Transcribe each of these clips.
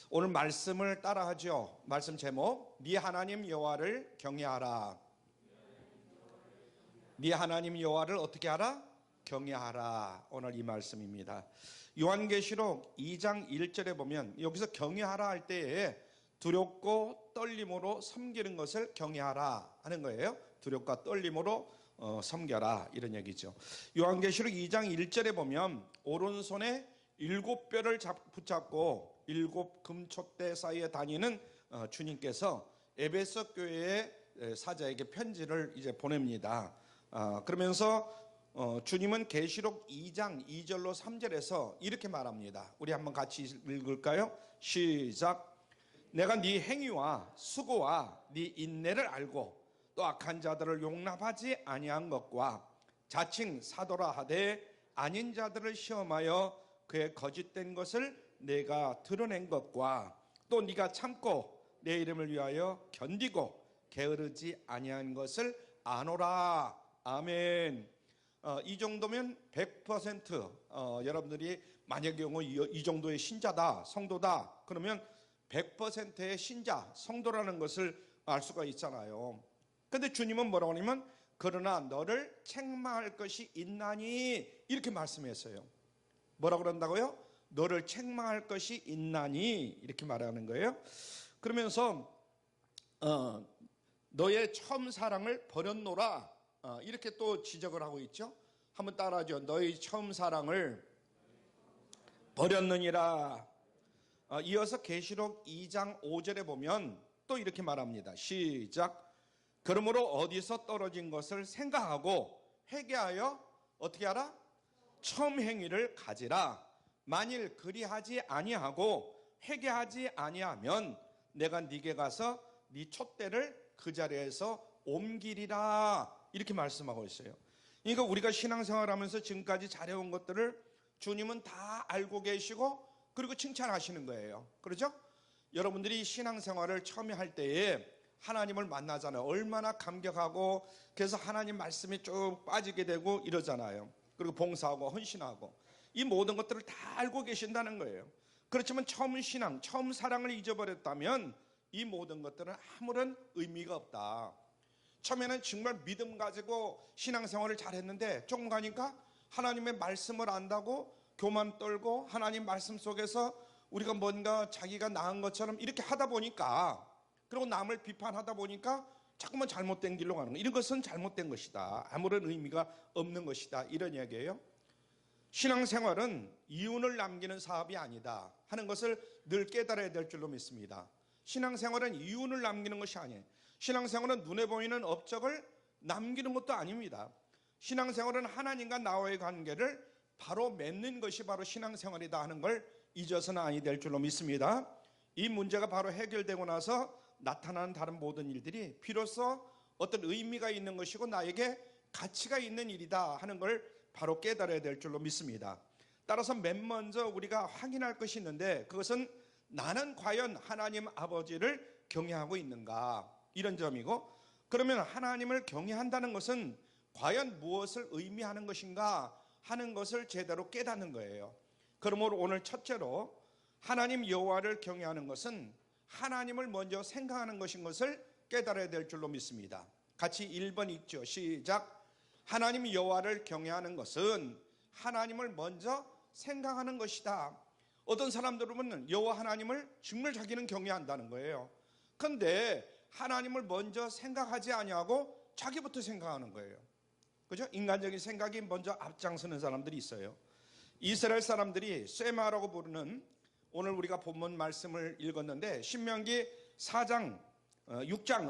오늘 말씀을 따라하죠. 말씀 제목, 네 하나님 여호와를 경외하라. 네 하나님 여호와를 어떻게 하라? 경외하라. 오늘 이 말씀입니다. 요한계시록 2장 1절에 보면 여기서 경외하라 할 때에 두렵고 떨림으로 섬기는 것을 경외하라 하는 거예요. 두렵고 떨림으로 섬겨라 이런 얘기죠. 요한계시록 2장 1절에 보면 오른손에 7뼈를 붙잡고 7 금촛대 사이에 다니는 주님께서 에베소 교회의 사자에게 편지를 이제 보냅니다. 그러면서 주님은 계시록 2장 2절로 3절에서 이렇게 말합니다. 우리 한번 같이 읽을까요? 시작. 내가 네 행위와 수고와 네 인내를 알고 또 악한 자들을 용납하지 아니한 것과 자칭 사도라 하되 아닌 자들을 시험하여 그의 거짓된 것을 내가 드러낸 것과 또 네가 참고 내 이름을 위하여 견디고 게으르지 아니한 것을 아노라. 아멘. 이 정도면 100% 여러분들이 만약의 경우 이 정도의 신자다, 성도다 그러면 100%의 신자, 성도라는 것을 알 수가 있잖아요. 근데 주님은 뭐라고 하냐면 그러나 너를 책망할 것이 있나니 이렇게 말씀했어요. 뭐라고 그런다고요? 너를 책망할 것이 있나니 이렇게 말하는 거예요. 그러면서 너의 처음 사랑을 버렸노라 이렇게 또 지적을 하고 있죠. 한번 따라하죠. 너의 처음 사랑을 버렸느니라. 이어서 계시록 2장 5절에 보면 또 이렇게 말합니다. 시작. 그러므로 어디서 떨어진 것을 생각하고 회개하여 어떻게 하라? 처음 행위를 가지라. 만일 그리하지 아니하고 회개하지 아니하면 내가 네게 가서 네 촛대를 그 자리에서 옮기리라. 이렇게 말씀하고 있어요. 그러니까 우리가 신앙생활하면서 지금까지 잘해온 것들을 주님은 다 알고 계시고 그리고 칭찬하시는 거예요. 그렇죠? 여러분들이 신앙생활을 처음에 할 때에 하나님을 만나잖아요. 얼마나 감격하고 그래서 하나님 말씀에 쭉 빠지게 되고 이러잖아요. 그리고 봉사하고 헌신하고 이 모든 것들을 다 알고 계신다는 거예요. 그렇지만 처음 신앙, 처음 사랑을 잊어버렸다면 이 모든 것들은 아무런 의미가 없다. 처음에는 정말 믿음 가지고 신앙생활을 잘했는데 조금 가니까 하나님의 말씀을 안다고 교만 떨고 하나님 말씀 속에서 우리가 뭔가 자기가 나은 것처럼 이렇게 하다 보니까 그리고 남을 비판하다 보니까 자꾸만 잘못된 길로 가는 거. 이런 것은 잘못된 것이다. 아무런 의미가 없는 것이다. 이런 이야기예요. 신앙생활은 이윤을 남기는 사업이 아니다 하는 것을 늘 깨달아야 될 줄로 믿습니다. 신앙생활은 이윤을 남기는 것이 아니에요. 신앙생활은 눈에 보이는 업적을 남기는 것도 아닙니다. 신앙생활은 하나님과 나와의 관계를 바로 맺는 것이 바로 신앙생활이다 하는 걸 잊어서는 아니 될 줄로 믿습니다. 이 문제가 바로 해결되고 나서 나타나는 다른 모든 일들이 비로소 어떤 의미가 있는 것이고 나에게 가치가 있는 일이다 하는 걸 바로 깨달아야 될 줄로 믿습니다. 따라서 맨 먼저 우리가 확인할 것이 있는데 그것은 나는 과연 하나님 아버지를 경외하고 있는가 이런 점이고 그러면 하나님을 경외한다는 것은 과연 무엇을 의미하는 것인가 하는 것을 제대로 깨닫는 거예요. 그러므로 오늘 첫째로 하나님 여호와를 경외하는 것은 하나님을 먼저 생각하는 것인 것을 깨달아야 될 줄로 믿습니다. 같이 1번 읽죠. 시작. 하나님 여호와를 경외하는 것은 하나님을 먼저 생각하는 것이다. 어떤 사람들은 여호와 하나님을 정말 자기는 경외한다는 거예요. 그런데 하나님을 먼저 생각하지 아니하고 자기부터 생각하는 거예요. 그죠? 인간적인 생각이 먼저 앞장서는 사람들이 있어요. 이스라엘 사람들이 쇠마라고 부르는 오늘 우리가 본문 말씀을 읽었는데 신명기 6장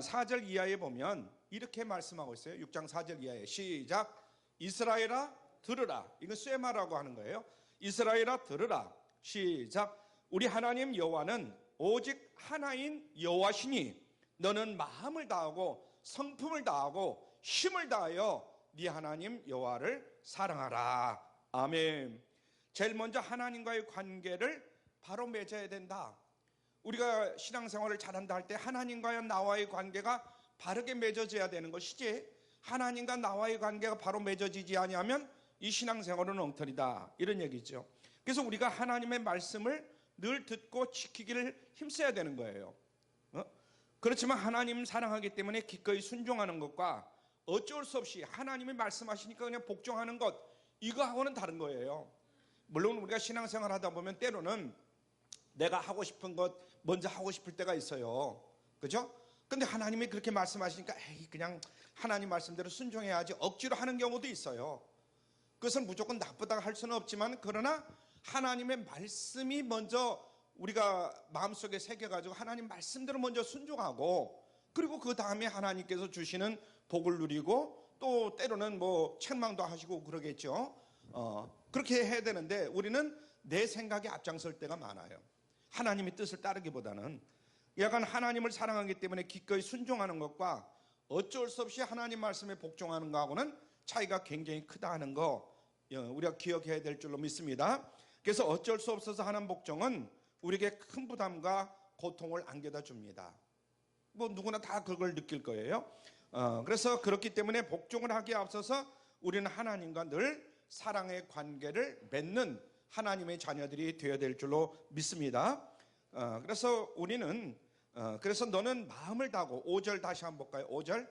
4절 이하에 보면 이렇게 말씀하고 있어요. 6장 4절 이하에 시작. 이스라엘아 들으라. 이건 쇠마라고 하는 거예요. 이스라엘아 들으라. 시작. 우리 하나님 여호와는 오직 하나인 여호와시니 너는 마음을 다하고 성품을 다하고 힘을 다하여 네 하나님 여호와를 사랑하라. 아멘. 제일 먼저 하나님과의 관계를 바로 맺어야 된다. 우리가 신앙생활을 잘한다 할 때 하나님과의 나와의 관계가 바르게 맺어져야 되는 것이지 하나님과 나와의 관계가 바로 맺어지지 아니하면 이 신앙생활은 엉터리다 이런 얘기죠. 그래서 우리가 하나님의 말씀을 늘 듣고 지키기를 힘써야 되는 거예요. 그렇지만 하나님 사랑하기 때문에 기꺼이 순종하는 것과 어쩔 수 없이 하나님이 말씀하시니까 그냥 복종하는 것, 이거하고는 다른 거예요. 물론 우리가 신앙생활 하다 보면 때로는 내가 하고 싶은 것 먼저 하고 싶을 때가 있어요. 그죠? 근데 하나님이 그렇게 말씀하시니까 에이, 그냥 하나님 말씀대로 순종해야지, 억지로 하는 경우도 있어요. 그것은 무조건 나쁘다고 할 수는 없지만, 그러나 하나님의 말씀이 먼저 우리가 마음속에 새겨가지고 하나님 말씀대로 먼저 순종하고, 그리고 그 다음에 하나님께서 주시는 복을 누리고, 또 때로는 뭐 책망도 하시고 그러겠죠. 그렇게 해야 되는데 우리는 내 생각에 앞장설 때가 많아요. 하나님의 뜻을 따르기보다는. 약간 하나님을 사랑하기 때문에 기꺼이 순종하는 것과 어쩔 수 없이 하나님 말씀에 복종하는 것하고는 차이가 굉장히 크다 하는 거 우리가 기억해야 될 줄로 믿습니다. 그래서 어쩔 수 없어서 하는 복종은 우리에게 큰 부담과 고통을 안겨다 줍니다. 뭐 누구나 다 그걸 느낄 거예요. 그래서 그렇기 때문에 복종을 하기에 앞서서 우리는 하나님과 늘 사랑의 관계를 맺는 하나님의 자녀들이 되어야 될 줄로 믿습니다. 그래서 우리는 그래서 너는 마음을 다하고, 5절 다시 한번 볼까요? 5절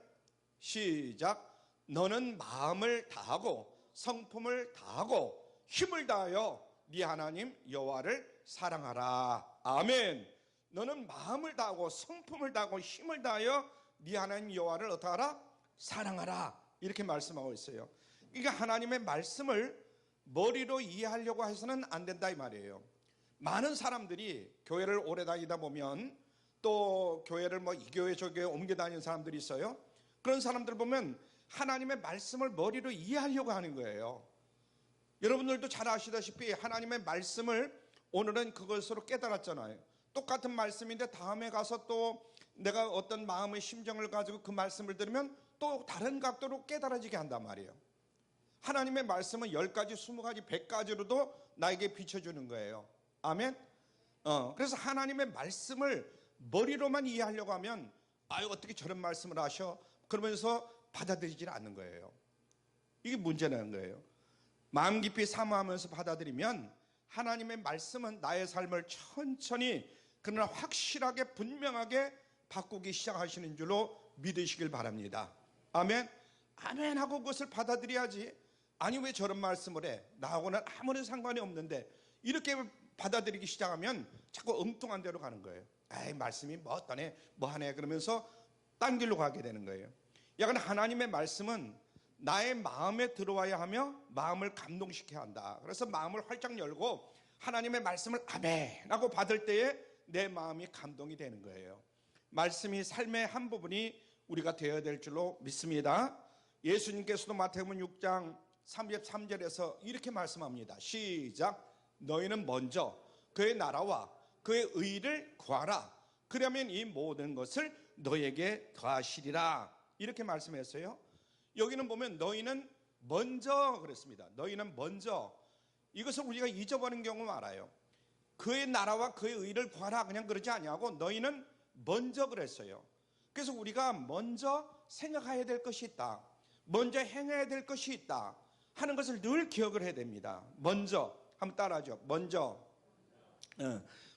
시작. 너는 마음을 다하고 성품을 다하고 힘을 다하여 네 하나님 여호와를 사랑하라. 아멘. 너는 마음을 다하고 성품을 다하고 힘을 다하여 네 하나님 여호와를 어떻게 하라? 사랑하라. 이렇게 말씀하고 있어요. 그러니까 하나님의 말씀을 머리로 이해하려고 해서는 안 된다 이 말이에요. 많은 사람들이 교회를 오래 다니다 보면, 또 교회를 뭐 이 교회 저 교회 옮겨 다니는 사람들이 있어요. 그런 사람들 보면 하나님의 말씀을 머리로 이해하려고 하는 거예요. 여러분들도 잘 아시다시피 하나님의 말씀을 오늘은 그것으로 깨달았잖아요. 똑같은 말씀인데 다음에 가서 또 내가 어떤 마음의 심정을 가지고 그 말씀을 들으면 또 다른 각도로 깨달아지게 한단 말이에요. 하나님의 말씀은 10가지, 20가지, 100가지로도 나에게 비춰주는 거예요. 아멘. 그래서 하나님의 말씀을 머리로만 이해하려고 하면, 아유 어떻게 저런 말씀을 하셔? 그러면서 받아들이지 않는 거예요. 이게 문제라는 거예요. 마음 깊이 사모하면서 받아들이면 하나님의 말씀은 나의 삶을 천천히 그러나 확실하게 분명하게 바꾸기 시작하시는 줄로 믿으시길 바랍니다. 아멘. 아멘 하고 그것을 받아들여야지. 아니 왜 저런 말씀을 해? 나하고는 아무런 상관이 없는데, 이렇게 받아들이기 시작하면 자꾸 엉뚱한 데로 가는 거예요. 에이 말씀이 뭐 어떠네 뭐 하네 그러면서 딴 길로 가게 되는 거예요. 약간 하나님의 말씀은 나의 마음에 들어와야 하며 마음을 감동시켜야 한다. 그래서 마음을 활짝 열고 하나님의 말씀을 아멘 하고 받을 때에 내 마음이 감동이 되는 거예요. 말씀이 삶의 한 부분이 우리가 되어야 될 줄로 믿습니다. 예수님께서도 마태복음 6장 33절에서 이렇게 말씀합니다. 시작. 너희는 먼저 그의 나라와 그의 의를 구하라. 그러면 이 모든 것을 너에게 더하시리라. 이렇게 말씀했어요. 여기는 보면 너희는 먼저 그랬습니다. 너희는 먼저. 이것을 우리가 잊어버린 경우 많아요. 그의 나라와 그의 의를 구하라 그냥 그러지 아니하고 너희는 먼저 그랬어요. 그래서 우리가 먼저 생각해야 될 것이 있다, 먼저 행해야 될 것이 있다 하는 것을 늘 기억을 해야 됩니다. 먼저. 한번 따라하죠. 먼저.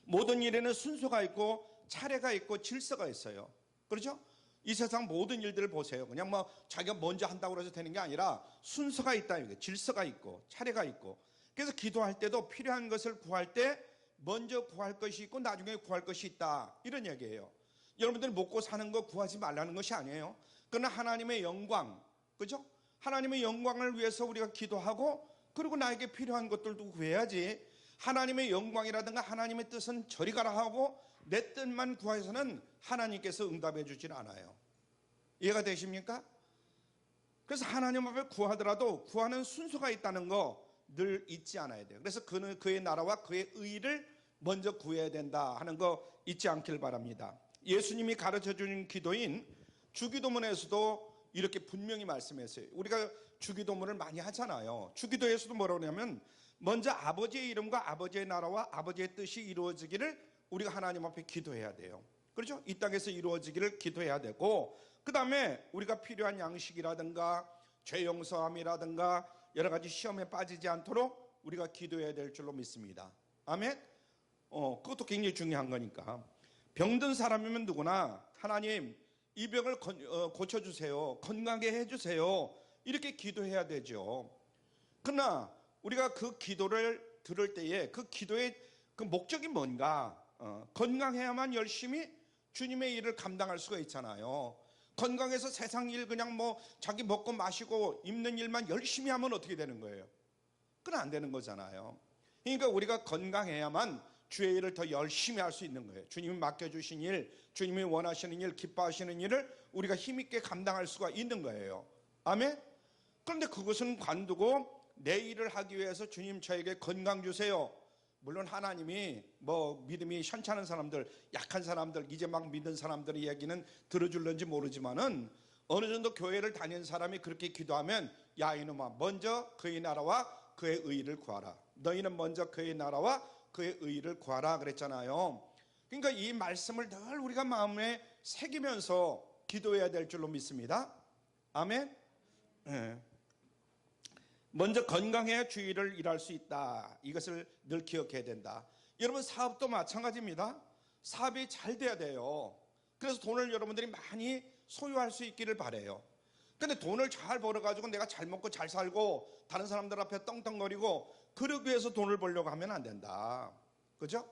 모든 일에는 순서가 있고 차례가 있고 질서가 있어요. 그렇죠? 이 세상 모든 일들을 보세요. 그냥 뭐 자기가 먼저 한다고 해서 되는 게 아니라 순서가 있다, 질서가 있고 차례가 있고. 그래서 기도할 때도 필요한 것을 구할 때 먼저 구할 것이 있고 나중에 구할 것이 있다, 이런 얘기예요. 여러분들이 먹고 사는 거 구하지 말라는 것이 아니에요. 그러나 하나님의 영광, 그죠? 하나님의 영광을 위해서 우리가 기도하고, 그리고 나에게 필요한 것들도 구해야지. 하나님의 영광이라든가 하나님의 뜻은 저리 가라 하고 내 뜻만 구해서는 하나님께서 응답해 주질 않아요. 이해가 되십니까? 그래서 하나님 앞에 구하더라도 구하는 순서가 있다는 거 늘 잊지 않아야 돼요. 그래서 그는 그의 나라와 그의 의를 먼저 구해야 된다 하는 거 잊지 않길 바랍니다. 예수님이 가르쳐 주는 기도인 주기도문에서도 이렇게 분명히 말씀했어요. 우리가 주기도문을 많이 하잖아요. 주기도에서도 뭐라고 하냐면 먼저 아버지의 이름과 아버지의 나라와 아버지의 뜻이 이루어지기를 우리가 하나님 앞에 기도해야 돼요. 그렇죠? 이 땅에서 이루어지기를 기도해야 되고, 그 다음에 우리가 필요한 양식이라든가 죄 용서함이라든가 여러 가지 시험에 빠지지 않도록 우리가 기도해야 될 줄로 믿습니다. 아멘. 그것도 굉장히 중요한 거니까. 병든 사람이면 누구나 하나님 이 병을 고쳐주세요, 건강하게 해주세요, 이렇게 기도해야 되죠. 그러나 우리가 그 기도를 들을 때에 그 기도의 그 목적이 뭔가? 건강해야만 열심히 주님의 일을 감당할 수가 있잖아요. 건강해서 세상 일 그냥 뭐 자기 먹고 마시고 입는 일만 열심히 하면 어떻게 되는 거예요? 그건 안 되는 거잖아요. 그러니까 우리가 건강해야만 주의 일을 더 열심히 할 수 있는 거예요. 주님이 맡겨주신 일, 주님이 원하시는 일, 기뻐하시는 일을 우리가 힘있게 감당할 수가 있는 거예요. 아멘? 그런데 그것은 관두고 내 일을 하기 위해서 주님 저에게 건강 주세요. 물론 하나님이 뭐 믿음이 현찮은 사람들, 약한 사람들, 이제 막 믿는 사람들의 이야기는 들어줄런지 모르지만은 어느 정도 교회를 다니는 사람이 그렇게 기도하면, 야 이놈아, 먼저 그의 나라와 그의 의를 구하라. 너희는 먼저 그의 나라와 그의 의를 구하라 그랬잖아요. 그러니까 이 말씀을 늘 우리가 마음에 새기면서 기도해야 될 줄로 믿습니다. 아멘. 네. 먼저 건강해야 주의를 일할 수 있다. 이것을 늘 기억해야 된다. 여러분 사업도 마찬가지입니다. 사업이 잘 돼야 돼요. 그래서 돈을 여러분들이 많이 소유할 수 있기를 바라요. 근데 돈을 잘 벌어가지고 내가 잘 먹고 잘 살고 다른 사람들 앞에 떵떵거리고 그러기 위해서 돈을 벌려고 하면 안 된다. 그죠?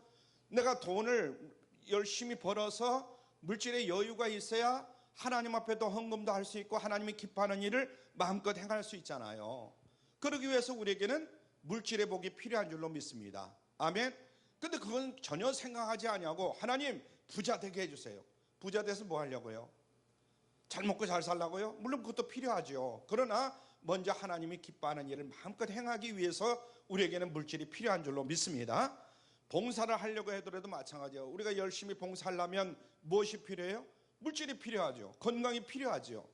내가 돈을 열심히 벌어서 물질의 여유가 있어야 하나님 앞에도 헌금도 할 수 있고 하나님이 기뻐하는 일을 마음껏 행할 수 있잖아요. 그러기 위해서 우리에게는 물질의 복이 필요한 줄로 믿습니다. 아멘. 근데 그건 전혀 생각하지 아니하고 하나님 부자 되게 해주세요. 부자 돼서 뭐 하려고요? 잘 먹고 잘 살라고요? 물론 그것도 필요하죠. 그러나 먼저 하나님이 기뻐하는 일을 마음껏 행하기 위해서 우리에게는 물질이 필요한 줄로 믿습니다. 봉사를 하려고 하더라도 마찬가지예요. 우리가 열심히 봉사하려면 무엇이 필요해요? 물질이 필요하죠. 건강이 필요하죠.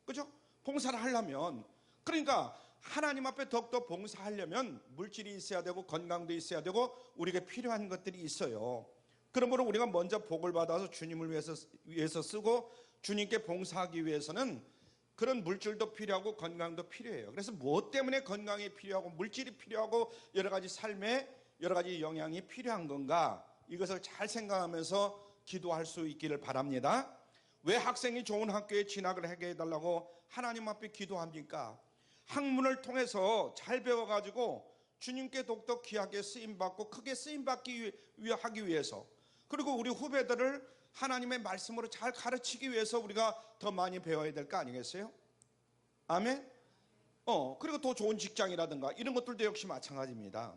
그죠? 봉사를 하려면, 그러니까 하나님 앞에 더욱더 봉사하려면 물질이 있어야 되고 건강도 있어야 되고 우리에게 필요한 것들이 있어요. 그러므로 우리가 먼저 복을 받아서 주님을 위해서 쓰고 주님께 봉사하기 위해서는 그런 물질도 필요하고 건강도 필요해요. 그래서 무엇 때문에 건강이 필요하고 물질이 필요하고 여러 가지 삶에 여러 가지 영향이 필요한 건가, 이것을 잘 생각하면서 기도할 수 있기를 바랍니다. 왜 학생이 좋은 학교에 진학을 하게 해달라고 하나님 앞에 기도합니까? 학문을 통해서 잘 배워가지고 주님께 더욱더 귀하게 쓰임받고 크게 쓰임받기 하기 위해서, 그리고 우리 후배들을 하나님의 말씀으로 잘 가르치기 위해서 우리가 더 많이 배워야 될 거 아니겠어요? 아멘. 그리고 더 좋은 직장이라든가 이런 것들도 역시 마찬가지입니다.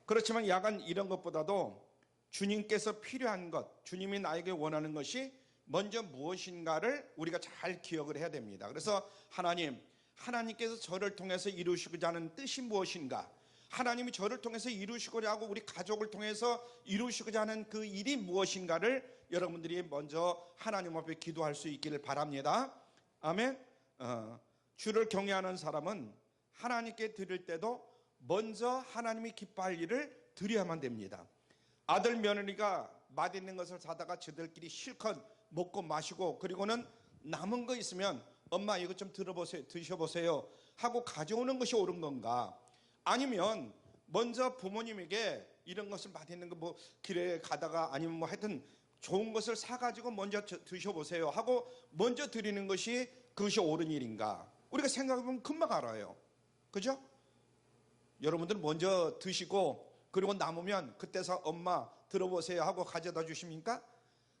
그렇지만 약간 이런 것보다도 주님께서 필요한 것, 주님이 나에게 원하는 것이 먼저 무엇인가를 우리가 잘 기억을 해야 됩니다. 그래서 하나님께서 저를 통해서 이루시고자 하는 뜻이 무엇인가, 하나님이 저를 통해서 이루시고자 하고 우리 가족을 통해서 이루시고자 하는 그 일이 무엇인가를 여러분들이 먼저 하나님 앞에 기도할 수 있기를 바랍니다. 아멘. 주를 경외하는 사람은 하나님께 드릴 때도 먼저 하나님이 기뻐할 일을 드려야만 됩니다. 아들 며느리가 맛있는 것을 사다가 저들끼리 실컷 먹고 마시고 그리고는 남은 거 있으면 엄마 이거 좀 드셔보세요 하고 가져오는 것이 옳은 건가? 아니면 먼저 부모님에게 이런 것을 맛있는 거 뭐 길에 가다가 아니면 뭐 하여튼 좋은 것을 사가지고 먼저 드셔보세요 하고 먼저 드리는 것이 그것이 옳은 일인가? 우리가 생각해보면 금방 알아요. 그죠? 여러분들 먼저 드시고 그리고 남으면 그때서 엄마 들어보세요 하고 가져다 주십니까?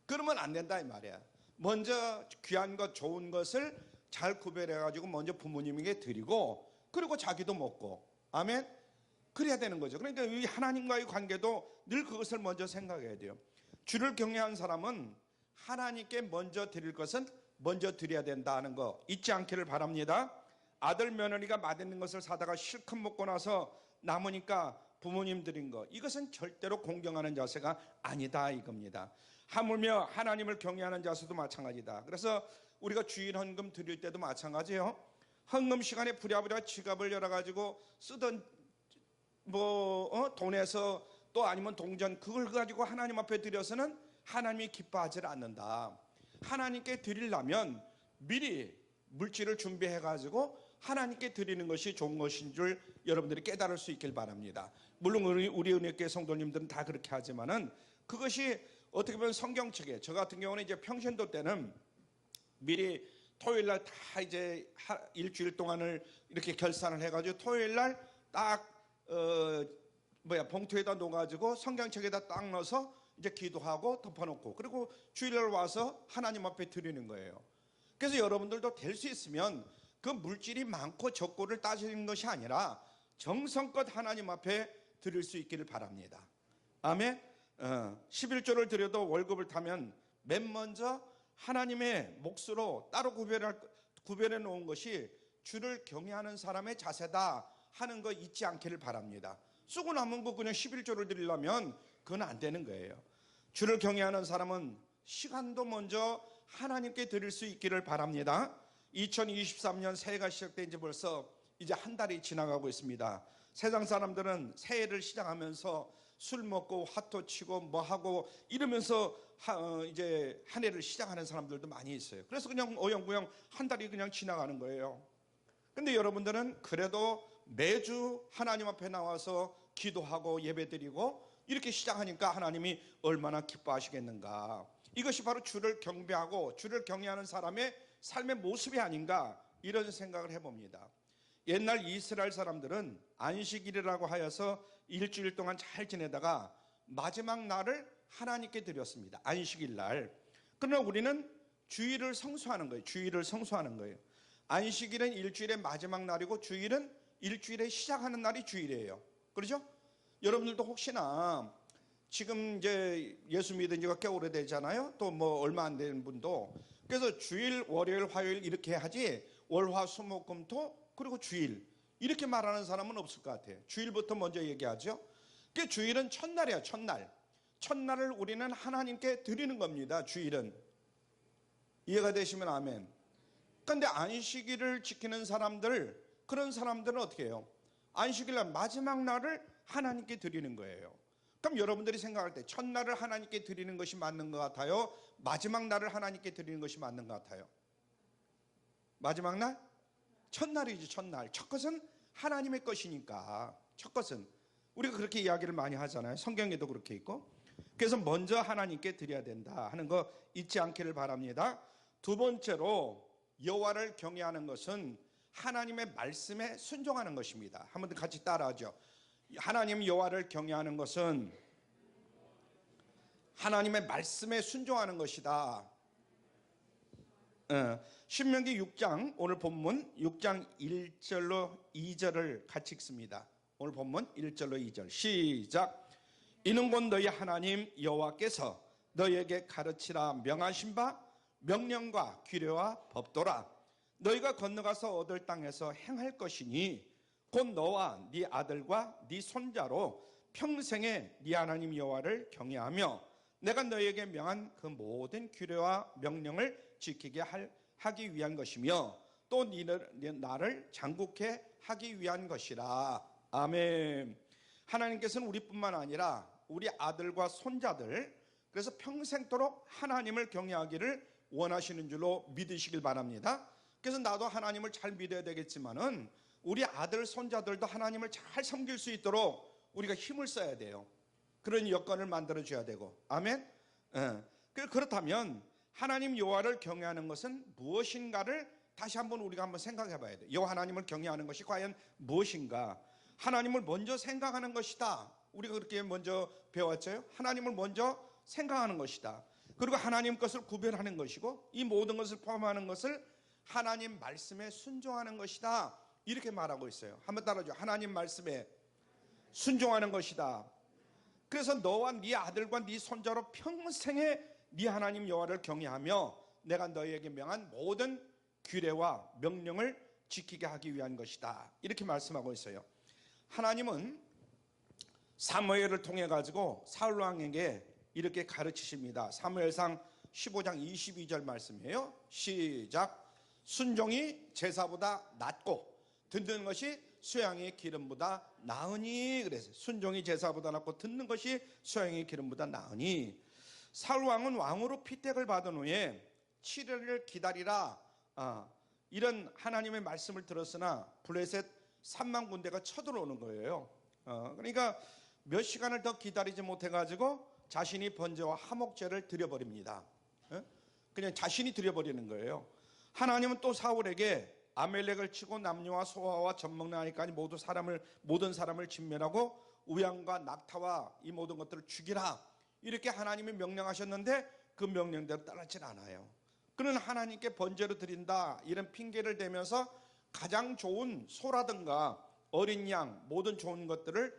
그러면 안 된다 이 말이야. 먼저 귀한 것 좋은 것을 잘 구별해가지고 먼저 부모님에게 드리고 그리고 자기도 먹고, 아멘. 그래야 되는 거죠. 그러니까 이 하나님과의 관계도 늘 그것을 먼저 생각해야 돼요. 주를 경외한 사람은 하나님께 먼저 드릴 것은 먼저 드려야 된다는 거 잊지 않기를 바랍니다. 아들 며느리가 맛있는 것을 사다가 실컷 먹고 나서 남으니까 부모님 드린 거, 이것은 절대로 공경하는 자세가 아니다 이겁니다. 하물며 하나님을 경외하는 자세도 마찬가지다. 그래서 우리가 주일 헌금 드릴 때도 마찬가지예요. 헌금 시간에 부랴부랴 지갑을 열어가지고 쓰던 돈에서 또 아니면 동전 그걸 가지고 하나님 앞에 드려서는 하나님이 기뻐하지 않는다. 하나님께 드리려면 미리 물질을 준비해가지고 하나님께 드리는 것이 좋은 것인 줄 여러분들이 깨달을 수 있길 바랍니다. 물론 우리 은혜교회 성도님들은 다 그렇게 하지만은 그것이 어떻게 보면 성경책에, 저 같은 경우는 이제 평신도 때는 미리 토요일 날 다 이제 일주일 동안을 이렇게 결산을 해가지고 토요일 날 딱 봉투에다 놓아가지고 성경책에다 딱 넣어서 이제 기도하고 덮어놓고, 그리고 주일날 와서 하나님 앞에 드리는 거예요. 그래서 여러분들도 될 수 있으면 그 물질이 많고 적고를 따지는 것이 아니라 정성껏 하나님 앞에 드릴 수 있기를 바랍니다. 아멘. 11조를 드려도 월급을 타면 맨 먼저 하나님의 몫으로 따로 구별해 놓은 것이 주를 경외하는 사람의 자세다 하는 거 잊지 않기를 바랍니다. 쓰고 남은 거 그냥 11조를 드리려면 그건 안 되는 거예요. 주를 경외하는 사람은 시간도 먼저 하나님께 드릴 수 있기를 바랍니다. 2023년 새해가 시작된 지 벌써 이제 한 달이 지나가고 있습니다. 세상 사람들은 새해를 시작하면서 술 먹고 화투 치고 뭐 하고 이러면서 이제 한 해를 시작하는 사람들도 많이 있어요. 그래서 그냥 어영부영 한 달이 그냥 지나가는 거예요. 근데 여러분들은 그래도 매주 하나님 앞에 나와서 기도하고 예배드리고 이렇게 시작하니까 하나님이 얼마나 기뻐하시겠는가. 이것이 바로 주를 경배하고 주를 경외하는 사람의 삶의 모습이 아닌가, 이런 생각을 해봅니다. 옛날 이스라엘 사람들은 안식일이라고 하여서 일주일 동안 잘 지내다가 마지막 날을 하나님께 드렸습니다. 안식일 날. 그러나 우리는 주일을 성수하는 거예요. 주일을 성수하는 거예요. 안식일은 일주일의 마지막 날이고 주일은 일주일의 시작하는 날이 주일이에요. 그렇죠? 여러분들도 혹시나 지금 이제 예수 믿은 지가 꽤 오래되잖아요. 또 뭐 얼마 안 되는 분도. 그래서 주일, 월요일, 화요일 이렇게 하지 월화, 수, 목, 금, 토 그리고 주일 이렇게 말하는 사람은 없을 것 같아요. 주일부터 먼저 얘기하죠. 그 주일은 첫날이에요. 첫날. 첫날을 우리는 하나님께 드리는 겁니다. 주일은. 이해가 되시면 아멘. 그런데 안식일을 지키는 사람들, 그런 사람들은 어떻게 해요? 안식일 날 마지막 날을 하나님께 드리는 거예요. 그럼 여러분들이 생각할 때 첫날을 하나님께 드리는 것이 맞는 것 같아요? 마지막 날을 하나님께 드리는 것이 맞는 것 같아요? 마지막 날? 첫날이지. 첫날. 첫 것은 하나님의 것이니까. 첫 것은 우리가 그렇게 이야기를 많이 하잖아요. 성경에도 그렇게 있고. 그래서 먼저 하나님께 드려야 된다 하는 거 잊지 않기를 바랍니다. 두 번째로 여호와를 경외하는 것은 하나님의 말씀에 순종하는 것입니다. 한번 더 같이 따라하죠. 하나님 여호와를 경외하는 것은 하나님의 말씀에 순종하는 것이다. 신명기 6장 오늘 본문 6장 1절로 2절을 같이 읽습니다. 오늘 본문 1절로 2절 시작. 이는 곧 너희 하나님 여호와께서 너희에게 가르치라 명하신 바 명령과 규례와 법도라. 너희가 건너가서 얻을 땅에서 행할 것이니 곧 너와 네 아들과 네 손자로 평생에 네 하나님 여호와를 경외하며 내가 너희에게 명한 그 모든 규례와 명령을 지키게 하기 위한 것이며 또 나를 장국케 하기 위한 것이라. 아멘. 하나님께서는 우리뿐만 아니라 우리 아들과 손자들, 그래서 평생도록 하나님을 경외하기를 원하시는 줄로 믿으시길 바랍니다. 그래서 나도 하나님을 잘 믿어야 되겠지만은 우리 아들 손자들도 하나님을 잘 섬길 수 있도록 우리가 힘을 써야 돼요. 그런 여건을 만들어 줘야 되고. 아멘. 그렇다면 하나님 여호와를 경외하는 것은 무엇인가를 다시 한번 우리가 한번 생각해 봐야 돼요. 여호와 하나님을 경외하는 것이 과연 무엇인가? 하나님을 먼저 생각하는 것이다. 우리가 그렇게 먼저 배웠죠. 하나님을 먼저 생각하는 것이다. 그리고 하나님 것을 구별하는 것이고 이 모든 것을 포함하는 것을 하나님 말씀에 순종하는 것이다. 이렇게 말하고 있어요. 한번 따라줘. 하나님 말씀에 순종하는 것이다. 그래서 너와 네 아들과 네 손자로 평생에 네 하나님 여호와를 경외하며 내가 너희에게 명한 모든 규례와 명령을 지키게 하기 위한 것이다. 이렇게 말씀하고 있어요. 하나님은 사무엘을 통해 가지고 사울 왕에게 이렇게 가르치십니다. 사무엘상 15장 22절 말씀이에요. 시작. 순종이 제사보다 낫고 듣는 것이 수양의 기름보다 나으니. 그래서 순종이 제사보다 낫고 듣는 것이 수양의 기름보다 나으니. 사울 왕은 왕으로 피택을 받은 후에 7일을 기다리라 이런 하나님의 말씀을 들었으나 블레셋 3만 군대가 쳐들어오는 거예요. 그러니까 몇 시간을 더 기다리지 못해가지고 자신이 번제와 화목제를 드려버립니다. 그냥 자신이 드려버리는 거예요. 하나님은 또 사울에게 아멜렉을 치고 남녀와 소아와 젖먹는 아이까지 모든 사람을 진멸하고 우양과 낙타와 이 모든 것들을 죽이라, 이렇게 하나님이 명령하셨는데 그 명령대로 따르질 않아요. 그는 하나님께 번제로 드린다 이런 핑계를 대면서 가장 좋은 소라든가 어린 양 모든 좋은 것들을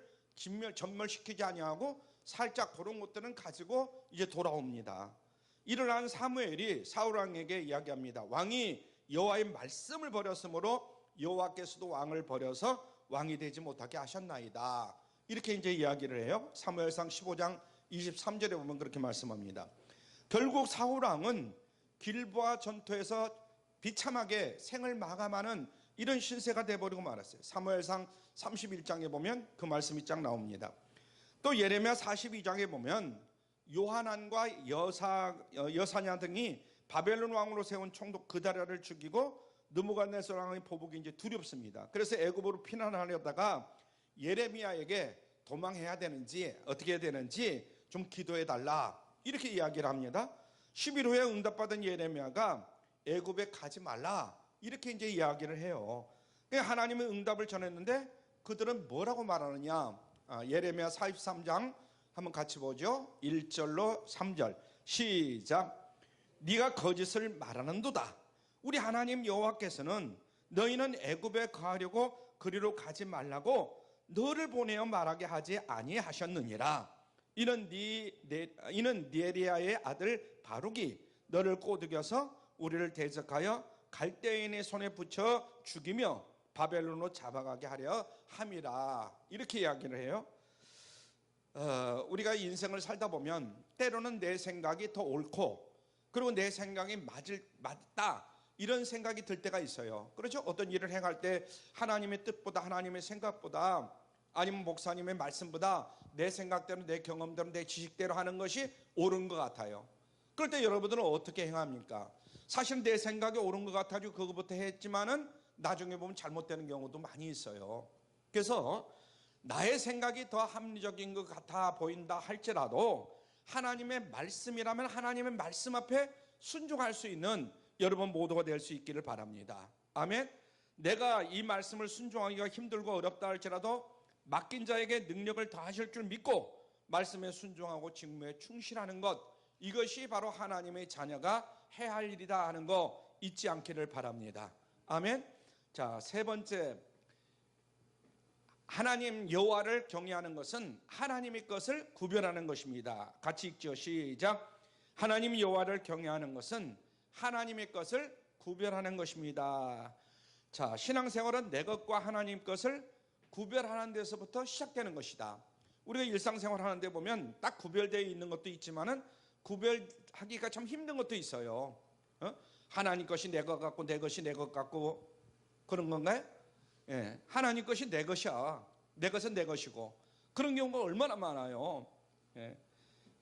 전멸시키지 아니하고 살짝 그런 것들은 가지고 이제 돌아옵니다. 이를 한 사무엘이 사울 왕에게 이야기합니다. 왕이 여호와의 말씀을 버렸으므로 여호와께서도 왕을 버려서 왕이 되지 못하게 하셨나이다, 이렇게 이제 이야기를 해요. 사무엘상 15장 23절에 보면 그렇게 말씀합니다. 결국 사울 왕은 길보아 전투에서 비참하게 생을 마감하는 이런 신세가 돼버리고 말았어요. 사무엘상 31장에 보면 그 말씀이 쫙 나옵니다. 또 예레미야 42장에 보면 요하난과 여사냐 등이 바벨론 왕으로 세운 총독 그다랴를 죽이고 느부갓네살 왕의 보복이 이제 두렵습니다. 그래서 애굽으로 피난하려다가 예레미야에게 도망해야 되는지 어떻게 해야 되는지 좀 기도해 달라, 이렇게 이야기를 합니다. 10일 후에 응답받은 예레미야가 애굽에 가지 말라, 이렇게 이제 이야기를 해요. 하나님의 응답을 전했는데 그들은 뭐라고 말하느냐. 예레미야 43장 한번 같이 보죠. 1절로 3절 시작. 네가 거짓을 말하는도다. 우리 하나님 여호와께서는 너희는 애굽에 거하려고 그리로 가지 말라고 너를 보내어 말하게 하지 아니하셨느니라. 이는 네리아의 아들 바룩이 너를 꼬드겨서 우리를 대적하여 갈대인의 손에 붙여 죽이며 바벨론으로 잡아가게 하려 함이라, 이렇게 이야기를 해요. 우리가 인생을 살다 보면 때로는 내 생각이 더 옳고 그리고 내 생각이 맞다 이런 생각이 들 때가 있어요. 그렇죠? 어떤 일을 행할 때 하나님의 뜻보다 하나님의 생각보다 아니면 목사님의 말씀보다 내 생각대로 내 경험대로 내 지식대로 하는 것이 옳은 것 같아요. 그럴 때 여러분들은 어떻게 행합니까? 사실 내 생각이 옳은 것 같아서 그것부터 했지만은 나중에 보면 잘못되는 경우도 많이 있어요. 그래서 나의 생각이 더 합리적인 것 같아 보인다 할지라도 하나님의 말씀이라면 하나님의 말씀 앞에 순종할 수 있는 여러분 모두가 될 수 있기를 바랍니다. 아멘. 내가 이 말씀을 순종하기가 힘들고 어렵다 할지라도 맡긴 자에게 능력을 더하실 줄 믿고 말씀에 순종하고 직무에 충실하는 것, 이것이 바로 하나님의 자녀가 해야 할 일이다 하는 거 잊지 않기를 바랍니다. 아멘. 자, 세 번째, 하나님 여호와를 경외하는 것은 하나님의 것을 구별하는 것입니다. 같이 읽죠. 시작. 하나님 여호와를 경외하는 것은 하나님의 것을 구별하는 것입니다. 자, 신앙생활은 내 것과 하나님 것을 구별하는 데서부터 시작되는 것이다. 우리가 일상생활 하는데 보면 딱 구별되어 있는 것도 있지만은 구별하기가 참 힘든 것도 있어요. 하나님 것이 내 것 같고 내 것이 내 것 같고 그런 건가요? 예, 하나님 것이 내 것이야. 내 것은 내 것이고 그런 경우가 얼마나 많아요. 예.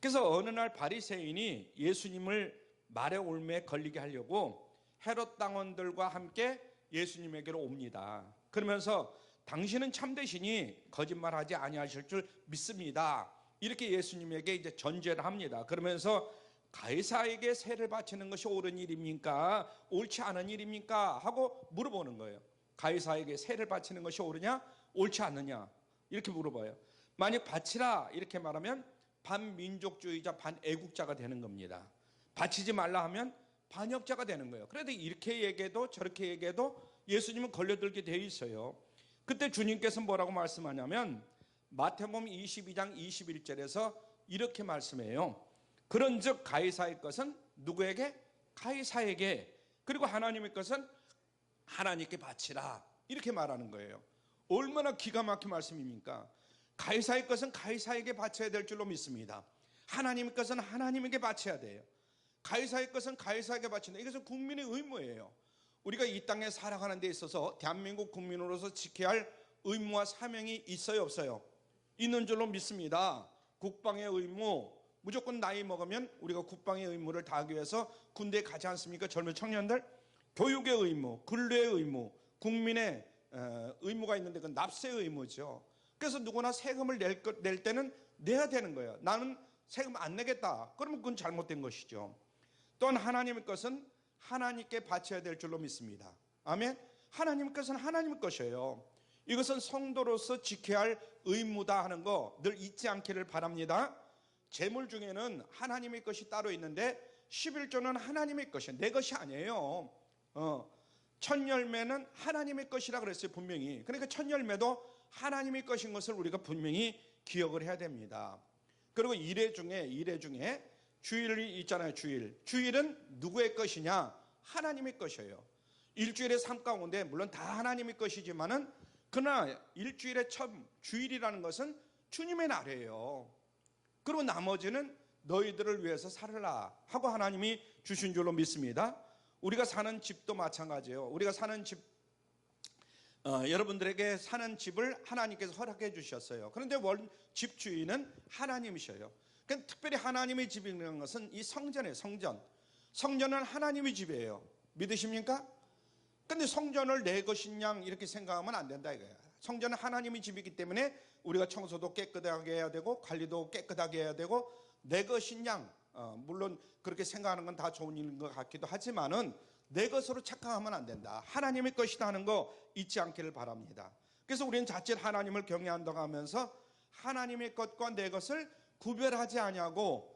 그래서 어느 날 바리새인이 예수님을 말의 올무에 걸리게 하려고 헤롯 당원들과 함께 예수님에게로 옵니다. 그러면서 당신은 참되시니 거짓말하지 아니하실 줄 믿습니다. 이렇게 예수님에게 이제 전제를 합니다. 그러면서 가이사에게 세를 바치는 것이 옳은 일입니까? 옳지 않은 일입니까? 하고 물어보는 거예요. 가이사에게 세를 바치는 것이 옳으냐? 옳지 않느냐? 이렇게 물어봐요. 만약 바치라 이렇게 말하면 반민족주의자 반애국자가 되는 겁니다. 바치지 말라 하면 반역자가 되는 거예요. 그런데 이렇게 얘기해도 저렇게 얘기해도 예수님은 걸려들게 되어 있어요. 그때 주님께서 뭐라고 말씀하냐면 마태복음 22장 21절에서 이렇게 말씀해요. 그런즉 가이사의 것은 누구에게? 가이사에게, 그리고 하나님의 것은 하나님께 바치라, 이렇게 말하는 거예요. 얼마나 기가 막힌 말씀입니까? 가이사의 것은 가이사에게 바쳐야 될 줄로 믿습니다. 하나님의 것은 하나님에게 바쳐야 돼요. 가이사의 것은 가이사에게 바친다. 이것은 국민의 의무예요. 우리가 이 땅에 살아가는 데 있어서 대한민국 국민으로서 지켜야 할 의무와 사명이 있어요, 없어요? 있는 줄로 믿습니다. 국방의 의무, 무조건 나이 먹으면 우리가 국방의 의무를 다하기 위해서 군대에 가지 않습니까? 젊은 청년들? 교육의 의무, 근로의 의무, 국민의 의무가 있는데 그 납세의 의무죠. 그래서 누구나 세금을 낼 때는 내야 되는 거예요. 나는 세금 안 내겠다. 그러면 그건 잘못된 것이죠. 또한 하나님의 것은 하나님께 바쳐야 될 줄로 믿습니다. 아멘. 하나님의 것은 하나님의 것이에요. 이것은 성도로서 지켜야 할 의무다 하는 거 늘 잊지 않기를 바랍니다. 재물 중에는 하나님의 것이 따로 있는데 11조는 하나님의 것이에요. 내 것이 아니에요. 첫 열매는 하나님의 것이라 그랬어요, 분명히. 그러니까 첫 열매도 하나님의 것인 것을 우리가 분명히 기억을 해야 됩니다. 그리고 일회 중에 주일이 있잖아요. 주일은 누구의 것이냐? 하나님의 것이에요. 일주일의 삶 가운데 물론 다 하나님의 것이지만은 그러나 일주일의 첫 주일이라는 것은 주님의 날이에요. 그리고 나머지는 너희들을 위해서 살으라 하고 하나님이 주신 줄로 믿습니다. 우리가 사는 집도 마찬가지예요. 우리가 사는 집, 여러분들에게 사는 집을 하나님께서 허락해 주셨어요. 그런데 집주인은 하나님이셔요. 그러니까 특별히 하나님의 집이라는 것은 이 성전이에요. 성전은 하나님의 집이에요. 믿으십니까? 근데 성전을 내 것인 양 이렇게 생각하면 안 된다 이거야. 성전은 하나님의 집이기 때문에 우리가 청소도 깨끗하게 해야 되고 관리도 깨끗하게 해야 되고 내 것인 양, 물론 그렇게 생각하는 건 다 좋은 일인 것 같기도 하지만은 내 것으로 착각하면 안 된다. 하나님의 것이다 하는 거 잊지 않기를 바랍니다. 그래서 우리는 자칫 하나님을 경외한다고 하면서 하나님의 것과 내 것을 구별하지 아니하고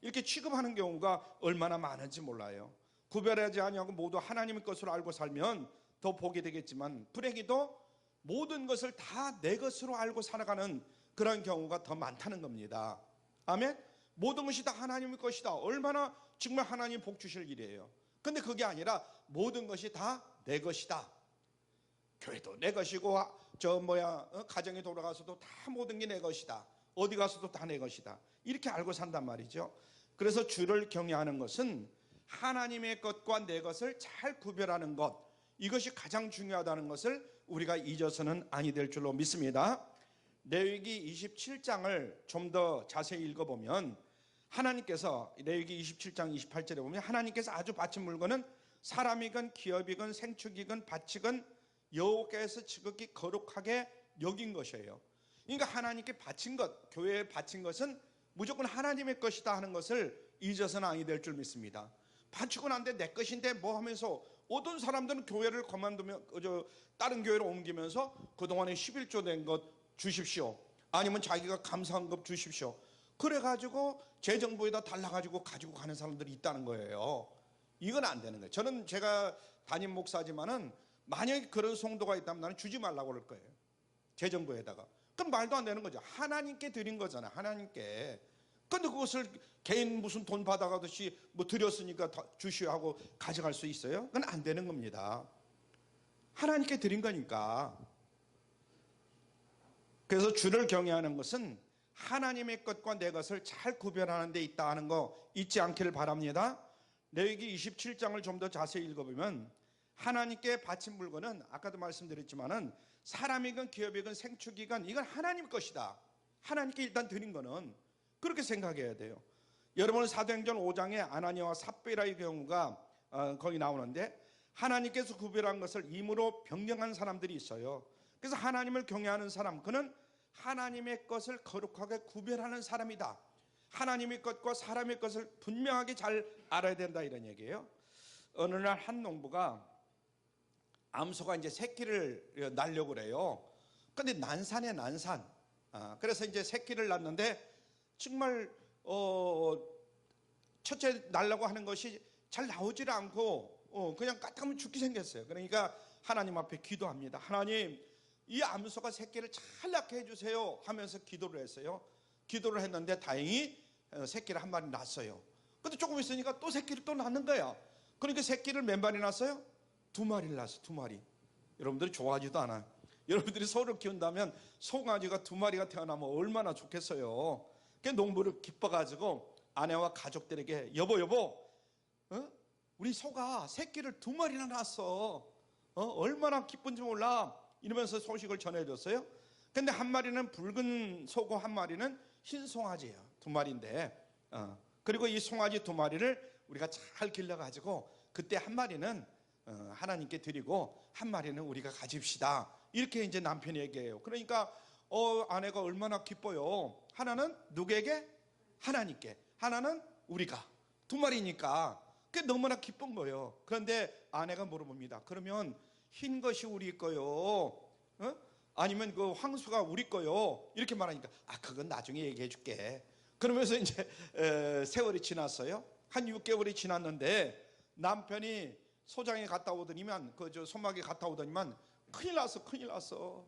이렇게 취급하는 경우가 얼마나 많은지 몰라요. 구별하지 아니하고 모두 하나님의 것으로 알고 살면 더 복이 되겠지만 불행히도 모든 것을 다 내 것으로 알고 살아가는 그런 경우가 더 많다는 겁니다. 아멘. 모든 것이 다 하나님의 것이다. 얼마나 정말 하나님 복 주실 일이에요. 근데 그게 아니라 모든 것이 다 내 것이다. 교회도 내 것이고 가정에 돌아가서도 다 모든 게 내 것이다. 어디 가서도 다 내 것이다. 이렇게 알고 산단 말이죠. 그래서 주를 경외하는 것은 하나님의 것과 내 것을 잘 구별하는 것, 이것이 가장 중요하다는 것을 우리가 잊어서는 아니 될 줄로 믿습니다. 레위기 27장을 좀 더 자세히 읽어보면 하나님께서 레위기 27장 28절에 보면 하나님께서 아주 바친 물건은 사람이건 기업이건 생축이건 바치건 여호와께서 지극히 거룩하게 여긴 것이에요. 그러니까 하나님께 바친 것, 교회에 바친 것은 무조건 하나님의 것이다 하는 것을 잊어서는 아니 될 줄 믿습니다. 바치고 난데 내 것인데 뭐 하면서 어떤 사람들은 교회를 그만두면 다른 교회로 옮기면서 그동안에 11조 된 것 주십시오. 아니면 자기가 감사한급 주십시오. 그래가지고 재정부에다 달라가지고 가지고 가는 사람들이 있다는 거예요. 이건 안 되는 거예요. 저는 제가 담임 목사지만은 만약에 그런 성도가 있다면 나는 주지 말라고 그럴 거예요. 재정부에다가. 그럼 말도 안 되는 거죠. 하나님께 드린 거잖아요. 하나님께. 근데 그것을 개인 무슨 돈 받아가듯이 뭐 드렸으니까 주시오 하고 가져갈 수 있어요? 그건 안 되는 겁니다. 하나님께 드린 거니까. 그래서 주를 경외하는 것은 하나님의 것과 내 것을 잘 구별하는 데 있다 하는 거 잊지 않기를 바랍니다. 레위기 27장을 좀 더 자세히 읽어보면 하나님께 바친 물건은 아까도 말씀드렸지만은 사람이건 기업이건 생축이건 이건 하나님 것이다. 하나님께 일단 드린 거는 그렇게 생각해야 돼요. 여러분 사도행전 5장에 아나니아와 삽비라의 경우가 거기 나오는데 하나님께서 구별한 것을 임으로 변경한 사람들이 있어요. 그래서 하나님을 경외하는 사람, 그는 하나님의 것을 거룩하게 구별하는 사람이다. 하나님의 것과 사람의 것을 분명하게 잘 알아야 된다 이런 얘기예요. 어느 날 한 농부가 암소가 이제 새끼를 낳으려고 그래요. 근데 난산에 난산. 그래서 이제 새끼를 낳는데 정말 첫째 낳으려고 하는 것이 잘 나오질 않고 그냥 까딱하면 죽게 생겼어요. 그러니까 하나님 앞에 기도합니다. 하나님, 이 암소가 새끼를 잘 낳게 해주세요 하면서 기도를 했어요. 기도를 했는데 다행히 새끼를 한 마리 낳았어요. 근데 조금 있으니까 또 새끼를 또 낳는 거야. 그러니까 새끼를 몇 마리 낳았어요? 2마리를 낳았어요. 2마리. 여러분들이 좋아하지도 않아요. 여러분들이 소를 키운다면 송아지가 2마리가 태어나면 얼마나 좋겠어요. 그 농부를 기뻐가지고 아내와 가족들에게 여보 우리 소가 새끼를 2마리나 낳았어. 얼마나 기쁜지 몰라. 이러면서 소식을 전해줬어요. 근데 한 마리는 붉은 소고 한 마리는 흰 송아지예요. 2마리인데 그리고 이 송아지 2마리를 우리가 잘 길러가지고 그때 한 마리는 하나님께 드리고 한 마리는 우리가 가집시다. 이렇게 이제 남편이 얘기해요. 그러니까 아내가 얼마나 기뻐요. 하나는 누구에게? 하나님께. 하나는 우리가. 두 마리니까 그게 너무나 기쁜 거예요. 그런데 아내가 물어봅니다. 그러면 흰 것이 우리 거요? 아니면 그 황소가 우리 거요? 이렇게 말하니까 그건 나중에 얘기해 줄게. 그러면서 이제 세월이 지났어요. 한 6개월이 지났는데 남편이 소장에 갔다 오더니만 소막에 갔다 오더니만 큰일 났어.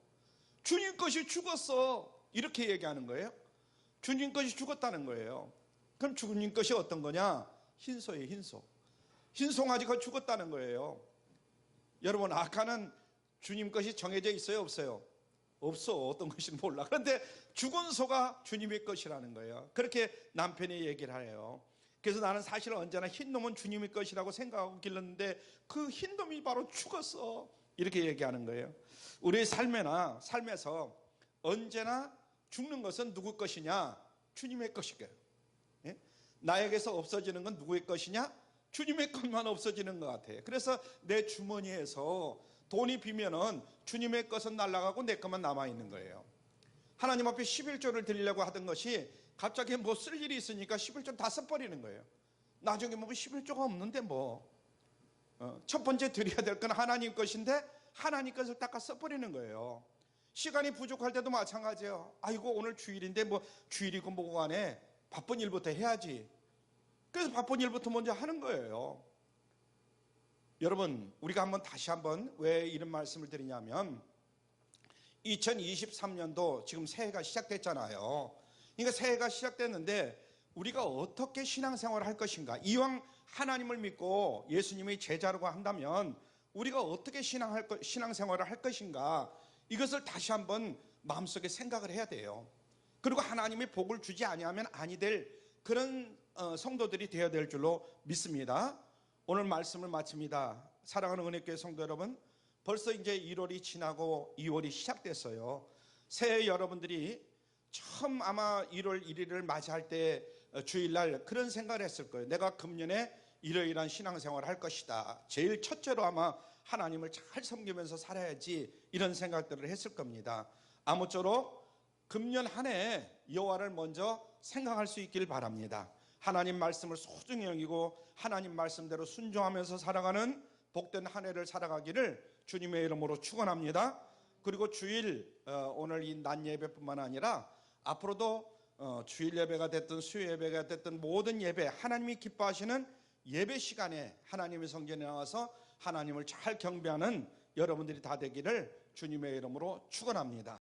주님 것이 죽었어. 이렇게 얘기하는 거예요. 주님 것이 죽었다는 거예요. 그럼 주님 것이 어떤 거냐? 흰소예요, 흰소. 흰송아지가 죽었다는 거예요. 여러분, 아까는 주님 것이 정해져 있어요, 없어요? 없어. 어떤 것인지 몰라. 그런데 죽은 소가 주님의 것이라는 거예요. 그렇게 남편이 얘기를 해요. 그래서 나는 사실 언제나 흰 놈은 주님의 것이라고 생각하고 길렀는데 그 흰 놈이 바로 죽었어. 이렇게 얘기하는 거예요. 우리의 삶에서 언제나 죽는 것은 누구 것이냐? 주님의 것이에요. 예? 나에게서 없어지는 건 누구의 것이냐? 주님의 것만 없어지는 것 같아요. 그래서 내 주머니에서 돈이 비면은 주님의 것은 날아가고 내 것만 남아있는 거예요. 하나님 앞에 11조를 드리려고 하던 것이 갑자기 뭐 쓸 일이 있으니까 11조 다 써버리는 거예요. 나중에 뭐 11조가 없는데 첫 번째 드려야 될 건 하나님 것인데 하나님 것을 닦아 써버리는 거예요. 시간이 부족할 때도 마찬가지예요. 아이고 오늘 주일인데 주일이고 뭐고 간에 바쁜 일부터 해야지. 그래서 바쁜 일부터 먼저 하는 거예요. 여러분, 우리가 다시 한번 왜 이런 말씀을 드리냐면 2023년도 지금 새해가 시작됐잖아요. 그러니까 새해가 시작됐는데 우리가 어떻게 신앙생활을 할 것인가? 이왕 하나님을 믿고 예수님의 제자라고 한다면 우리가 어떻게 신앙생활을 할 것인가? 이것을 다시 한번 마음속에 생각을 해야 돼요. 그리고 하나님이 복을 주지 아니하면 아니 될 그런 성도들이 되어야 될 줄로 믿습니다. 오늘 말씀을 마칩니다. 사랑하는 은혜교회 성도 여러분, 벌써 이제 1월이 지나고 2월이 시작됐어요. 새해 여러분들이 처음 아마 1월 1일을 맞이할 때 주일날 그런 생각을 했을 거예요. 내가 금년에 이러이러한 신앙생활을 할 것이다. 제일 첫째로 아마 하나님을 잘 섬기면서 살아야지 이런 생각들을 했을 겁니다. 아무쪼록 금년 한 해 여호와를 먼저 생각할 수 있길 바랍니다. 하나님 말씀을 소중히 여기고 하나님 말씀대로 순종하면서 살아가는 복된 한 해를 살아가기를 주님의 이름으로 축원합니다. 그리고 주일 오늘 이 낮 예배뿐만 아니라 앞으로도 주일 예배가 됐든 수요 예배가 됐든 모든 예배, 하나님이 기뻐하시는 예배 시간에 하나님의 성전에 나와서 하나님을 잘 경배하는 여러분들이 다 되기를 주님의 이름으로 축원합니다.